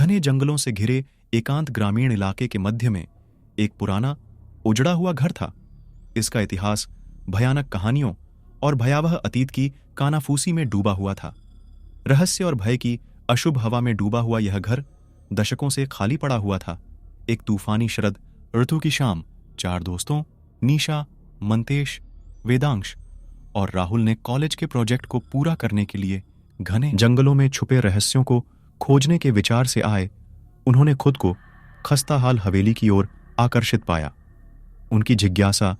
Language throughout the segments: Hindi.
घने जंगलों से घिरे एकांत ग्रामीण इलाके के मध्य में एक पुराना उजड़ा हुआ घर था। इसका इतिहास भयानक कहानियों और भयावह अतीत की कानाफूसी में डूबा हुआ था। रहस्य और भय की अशुभ हवा में डूबा हुआ यह घर दशकों से खाली पड़ा हुआ था। एक तूफानी शरद ऋतु की शाम 4 दोस्तों निशा, मंतेश, वेदांश और राहुल ने कॉलेज के प्रोजेक्ट को पूरा करने के लिए घने जंगलों में छुपे रहस्यों को खोजने के विचार से आए। उन्होंने खुद को खस्ताहाल हवेली की ओर आकर्षित पाया। उनकी जिज्ञासा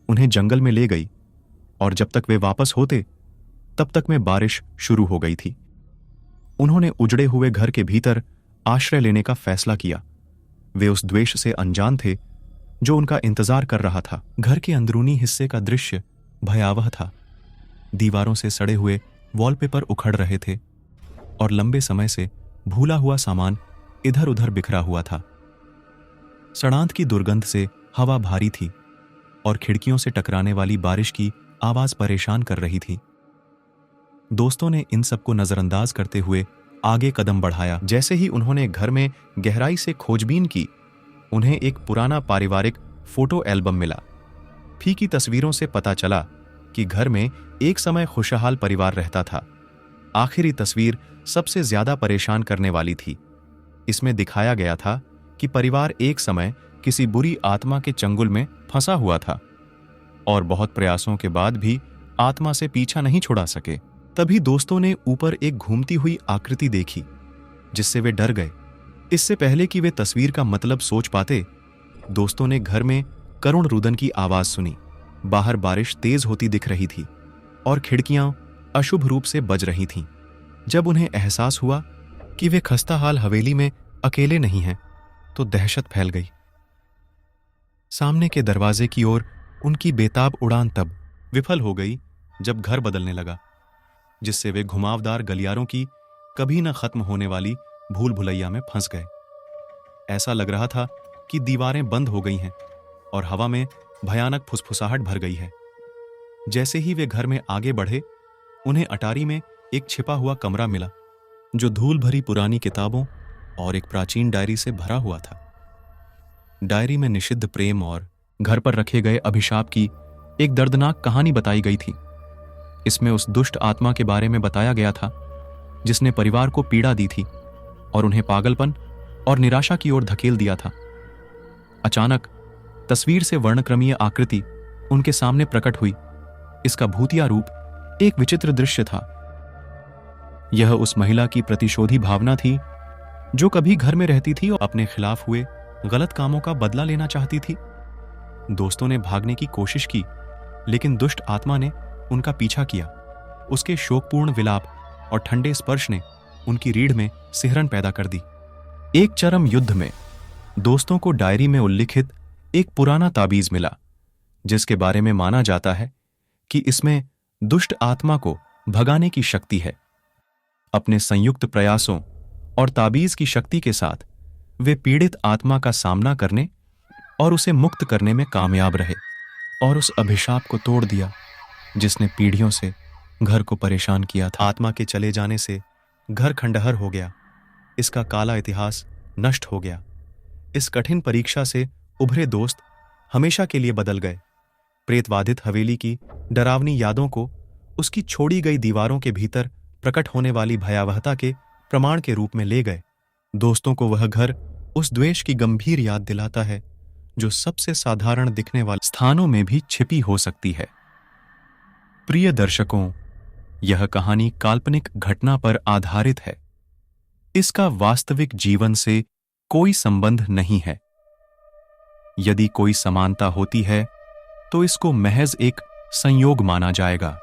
उन्हें जंगल में ले गई और जब तक वे वापस होते तब तक में बारिश शुरू हो गई थी। उन्होंने उजड़े हुए घर के भीतर आश्रय लेने का फैसला किया। वे उस द्वेष से अनजान थे जो उनका इंतजार कर रहा था। घर के अंदरूनी हिस्से का दृश्य भयावह था। दीवारों से सड़े हुए वॉलपेपर उखड़ रहे थे और लंबे समय से भूला हुआ सामान इधर उधर बिखरा हुआ था। सड़ांत की दुर्गंध से हवा भारी थी और खिड़कियों से टकराने वाली बारिश की आवाज परेशान कर रही थी। दोस्तों ने इन सबको नजरअंदाज करते हुए आगे कदम बढ़ाया। जैसे ही उन्होंने घर में गहराई से खोजबीन की, उन्हें एक पुराना पारिवारिक फोटो एल्बम मिला। फीकी तस्वीरों से पता चला कि घर में एक समय खुशहाल परिवार रहता था। आखिरी तस्वीर सबसे ज्यादा परेशान करने वाली थी। इसमें दिखाया गया था कि परिवार एक समय किसी बुरी आत्मा के चंगुल में फंसा हुआ था और बहुत प्रयासों के बाद भी आत्मा से पीछा नहीं छुड़ा सके। तभी दोस्तों ने ऊपर एक घूमती हुई आकृति देखी जिससे वे डर गए। इससे पहले कि वे तस्वीर का मतलब सोच पाते, दोस्तों ने घर में करुण रुदन की आवाज सुनी। बाहर बारिश तेज होती दिख रही थी और खिड़कियां अशुभ रूप से बज रही थीं। जब उन्हें एहसास हुआ कि वे खस्ताहाल हवेली में अकेले नहीं हैं, तो दहशत फैल गई। सामने के दरवाजे की ओर उनकी बेताब उड़ान तब विफल हो गई जब घर बदलने लगा, जिससे वे घुमावदार गलियारों की कभी न खत्म होने वाली भूल भुलैया में फंस गए। ऐसा लग रहा था कि दीवारें बंद हो गई हैं और हवा में भयानक फुसफुसाहट भर गई है। जैसे ही वे घर में आगे बढ़े, उन्हें अटारी में एक छिपा हुआ कमरा मिला जो धूल भरी पुरानी किताबों और एक प्राचीन डायरी से भरा हुआ था। डायरी में निषिद्ध प्रेम और घर पर रखे गए अभिशाप की एक दर्दनाक कहानी बताई गई थी। इसमें उस दुष्ट आत्मा के बारे में बताया गया था जिसने परिवार को पीड़ा दी थी और उन्हें पागलपन और निराशा की ओर धकेल दिया था। अचानक तस्वीर से वर्णक्रमीय आकृति उनके सामने प्रकट हुई। इसका भूतिया रूप एक विचित्र दृश्य था। यह उस महिला की प्रतिशोधी भावना थी जो कभी घर में रहती थी और अपने खिलाफ हुए गलत कामों का बदला लेना चाहती थी। दोस्तों ने भागने की कोशिश की, लेकिन दुष्ट आत्मा ने उनका पीछा किया। उसके शोकपूर्ण विलाप और ठंडे स्पर्श ने उनकी रीढ़ में सिहरन पैदा कर दी। एक चरम युद्ध में दोस्तों को डायरी में उल्लिखित एक पुराना ताबीज मिला, जिसके बारे में माना जाता है कि इसमें दुष्ट आत्मा को भगाने की शक्ति है। अपने संयुक्त प्रयासों और ताबीज की शक्ति के साथ वे पीड़ित आत्मा का सामना करने और उसे मुक्त करने में कामयाब रहे और उस अभिशाप को तोड़ दिया जिसने पीढ़ियों से घर को परेशान किया था। आत्मा के चले जाने से घर खंडहर हो गया। इसका काला इतिहास नष्ट हो गया। इस कठिन परीक्षा से उभरे दोस्त हमेशा के लिए बदल गए। प्रेतवाधित हवेली की डरावनी यादों को उसकी छोड़ी गई दीवारों के भीतर प्रकट होने वाली भयावहता के प्रमाण के रूप में ले गए। दोस्तों को वह घर उस द्वेष की गंभीर याद दिलाता है जो सबसे साधारण दिखने वाले स्थानों में भी छिपी हो सकती है। प्रिय दर्शकों, यह कहानी काल्पनिक घटना पर आधारित है। इसका वास्तविक जीवन से कोई संबंध नहीं है। यदि कोई समानता होती है तो इसको महज एक संयोग माना जाएगा।